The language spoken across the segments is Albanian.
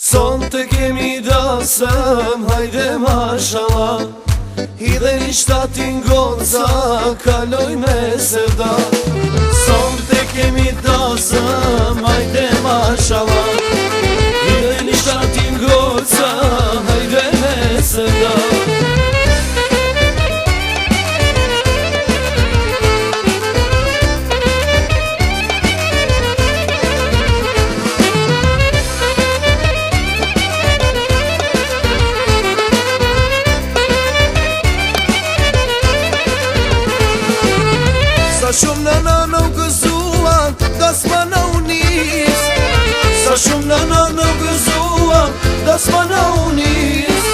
Son të kemi dasëm, hajde mashallah. Hidhe një shtatin goca, kaloj me sevda. Son të kemi dasëm, hajde mashallah. Hidhe një shtatin goca, hajde me sevda. Sa shumë nëna në gëzuan, das ma në unis. Sa shumë nëna në gëzuan, das ma në unis.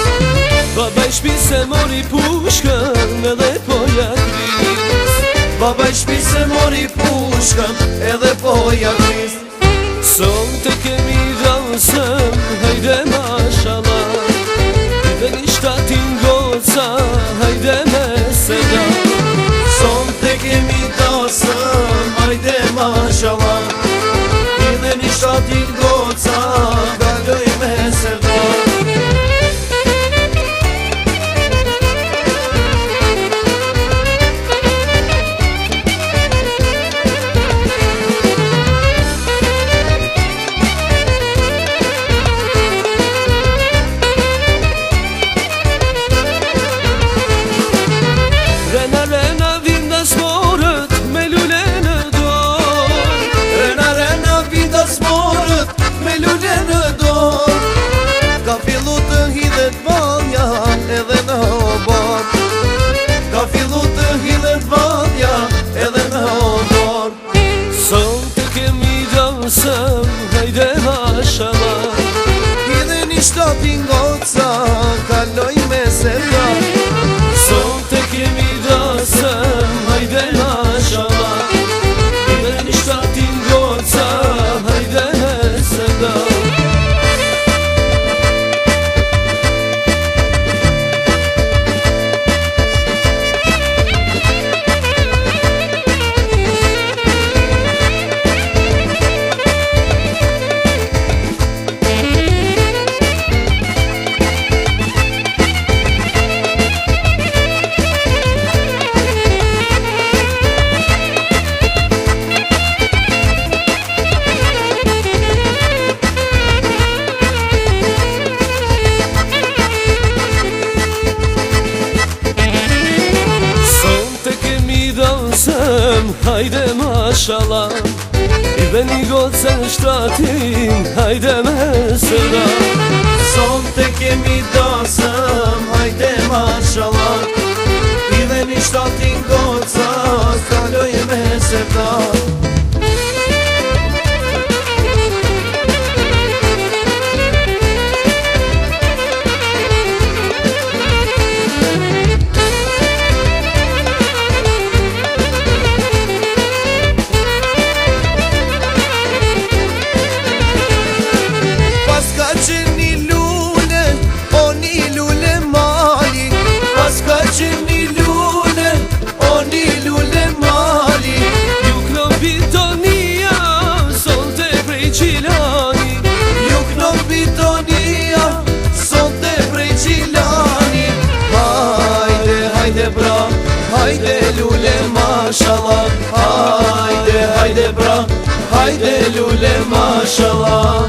Baba i shpi se mori pushkën edhe po jakris. Baba i shpi se mori pushkën edhe po jakris. Son të kemi dasëm, hajde mashallah. Hajde një shtatin goca, hajde me seda. Son të kemi dasëm, hajde mashallah. Hidhe një shtatin goca, kaloj me sevda. Rena, rena, vinda smorët me lule në dorë. Rena, rena, vinda smorët me lule në dorë. Ka fillu të hidhet valja edhe në obar. Ka fillu të hidhet valja edhe në obar. Son të kemi dasëm, hajde mashallah. Hidhe një shtatin goca, kaloj me sevda. Son të kemi dasëm, hajde mashallah. Hidhe një shtatin goca, hajde me sevda. Hajde mashallah. Hidhe një goca në shtatin, hajde me sevda. Son të kemi dasëm, hajde mashallah. Hidhe një shtatin goca, kaloj me sevda. Hajde lule mashallah. Hajde, hajde bra, hajde lule mashallah.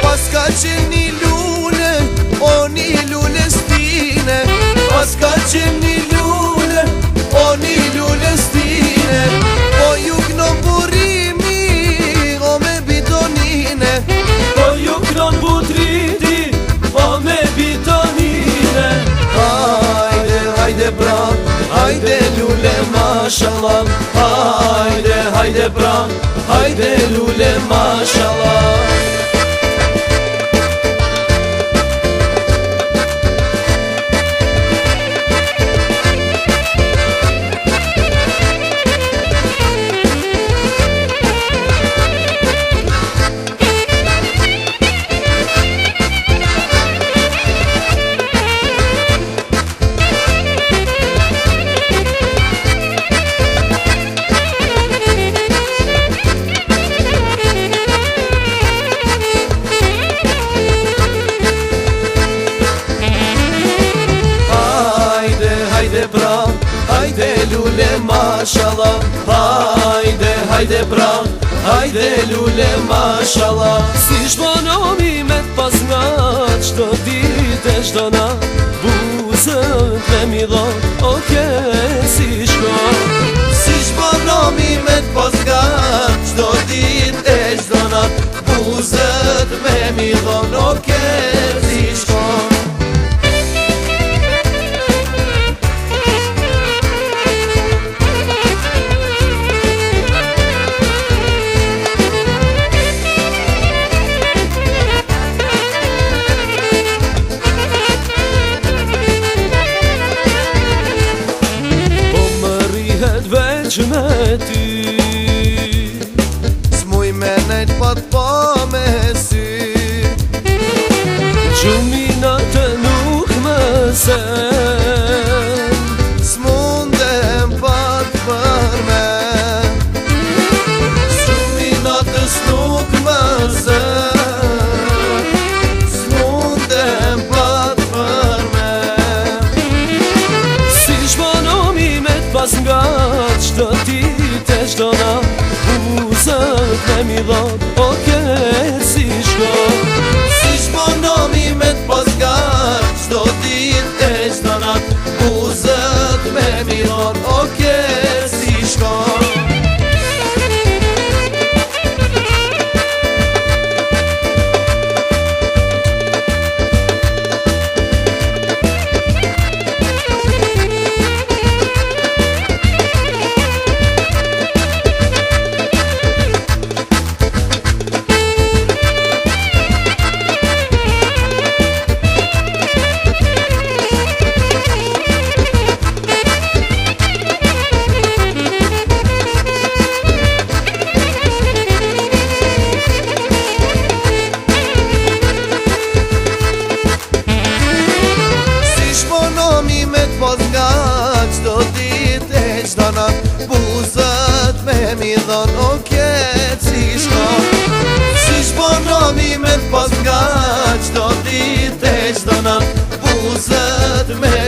Paska qeni lule, o një lule stine. Paska qeni lule, o një lule stine. Po juk në burimi, o me bitonine. Po juk në butriti, o me bitonine. Hajde, hajde bra, hajde lule mashallah. Hajde, hajde bra, hajde lule mashallah. hajde lule mashallah. Si shmonomi me t'pas nga qdo dit e qdo na, buzët me mi dhon, oke si shko. Si shmonomi me t'pas nga qdo dit e qdo na, buzët me mi dhon, oke si shko. Veç me ty S'muj me nejt pa t'pa me sy, Gjuminat e nuk më sen, s'mundem pa t'përmen. Gjuminatës nuk më sen, s'mundem pa t'përmen. Si shmonomi me t'pas nga qdo dit e qdo na, buzët me mi dhon, oke si shko. Si shmonomi me t'pas nga qdo dit e qdo na, buzët me mi dhon, oke si shko. Buzët me mi dhon, oke si shko. Si shmonomi me t'pas nga qdo dit e qdo na, buzët me